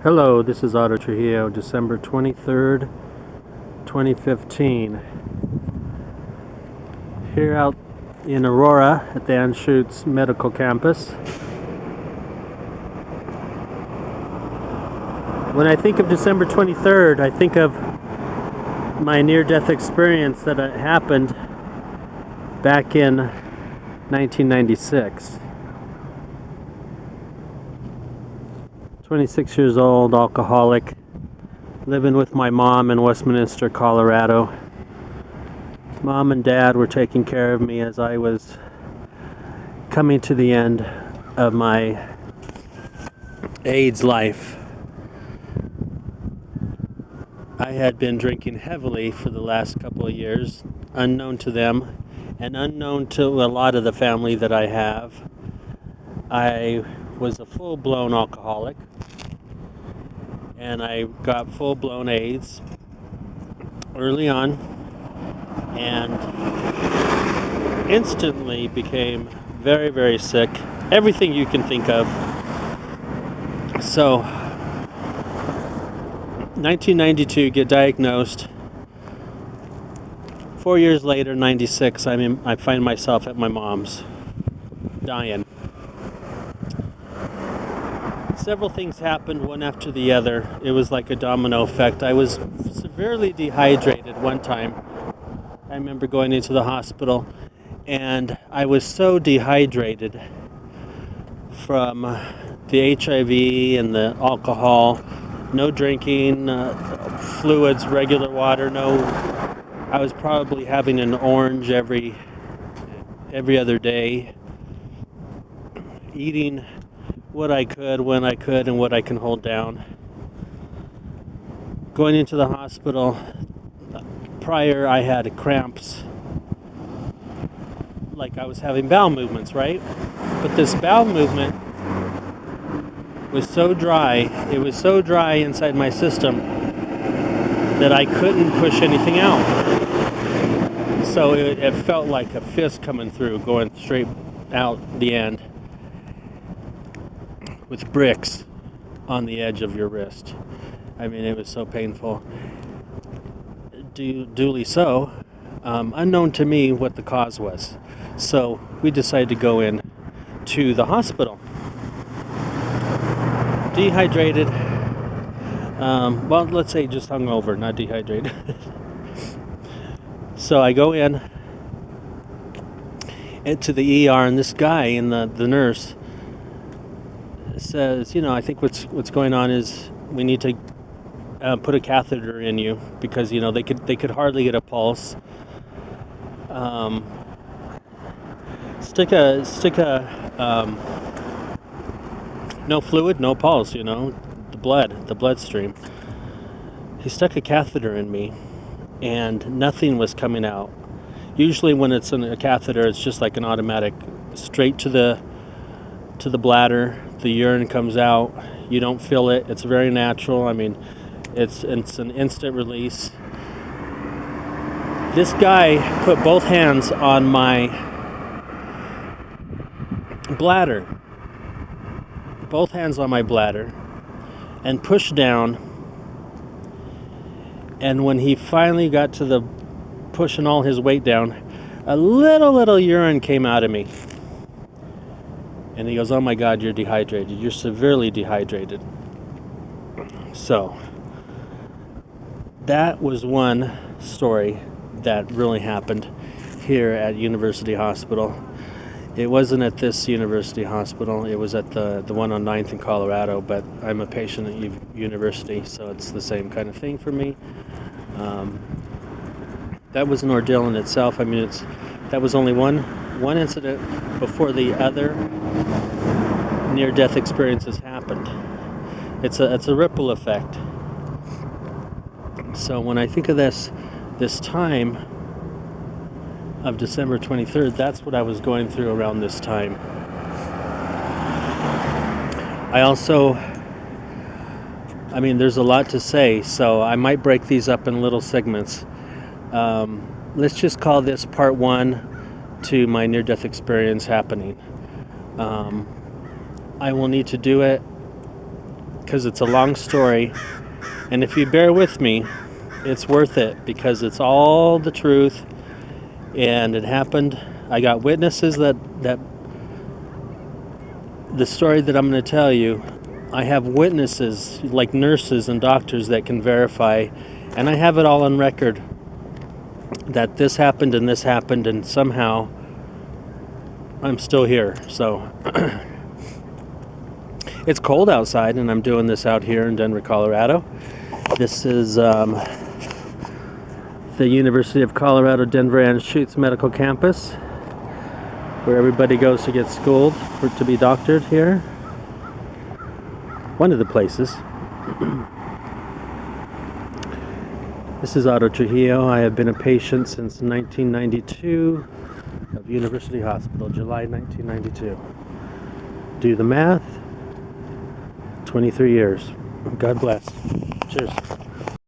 Hello, this is Otto Trujillo, December 23rd, 2015. Here out in Aurora at the Anschutz Medical Campus. When I think of December 23rd, I think of my near-death experience that happened back in 1996. 26 years old, alcoholic, living with my mom in Westminster, Colorado. Mom and Dad were taking care of me as I was coming to the end of my AIDS life. I had been drinking heavily for the last couple of years, unknown to them and unknown to a lot of the family that I have. I was a full-blown alcoholic, and I got full-blown AIDS early on and instantly became very, very sick. Everything you can think of. So 1992, get diagnosed. 4 years later, 96, I find myself at my mom's, dying. Several things happened, one after the other. It was like a domino effect. I was severely dehydrated one time. I remember going into the hospital, and I was so dehydrated from the HIV and the alcohol, no drinking, fluids, regular water, I was probably having an orange every other day, eating what I could, when I could, and what I can hold down. Going into the hospital, prior I had cramps, like I was having bowel movements, right? But this bowel movement was so dry, it was so dry inside my system that I couldn't push anything out. So it felt like a fist coming through, going straight out the end, with bricks on the edge of your wrist. I mean, it was so painful. Duly so, unknown to me what the cause was. So we decided to go in to the hospital. Dehydrated, well, let's say just hungover, not dehydrated. So I go in to the ER, and this guy, and the nurse, says, I think what's going on is we need to put a catheter in you, because they could hardly get a pulse. Stick a no fluid, no pulse. The bloodstream. He stuck a catheter in me, and nothing was coming out. Usually, when it's in a catheter, it's just like an automatic, straight to the bladder. The urine comes out. You don't feel it. It's very natural. I mean, it's an instant release. This guy put both hands on my bladder. Both hands on my bladder, and pushed down. And when he finally got to the pushing all his weight down, a little urine came out of me. And he goes, "Oh my God, you're dehydrated. You're severely dehydrated." So that was one story that really happened here at University Hospital. It wasn't at this University Hospital. It was at the one on 9th in Colorado, but I'm a patient at University, so it's the same kind of thing for me. That was an ordeal in itself. I mean, that was only one incident before the other near-death experiences happened. It's a ripple effect. So when I think of this time of December 23rd, that's what I was going through around this time. There's a lot to say, so I might break these up in little segments. Let's just call this part 1 to my near-death experience happening. I will need to do it because it's a long story. And if you bear with me, it's worth it because it's all the truth. And it happened. I got witnesses that the story that I'm going to tell you, I have witnesses like nurses and doctors that can verify, and I have it all on record that this happened and somehow I'm still here. So it's cold outside and I'm doing this out here in Denver, Colorado. This is the University of Colorado Denver Anschutz Medical Campus, where everybody goes to get schooled to be doctored here. One of the places. This is Otto Trujillo. I have been a patient since 1992 of University Hospital, July 1992. Do the math, 23 years. God bless. Cheers.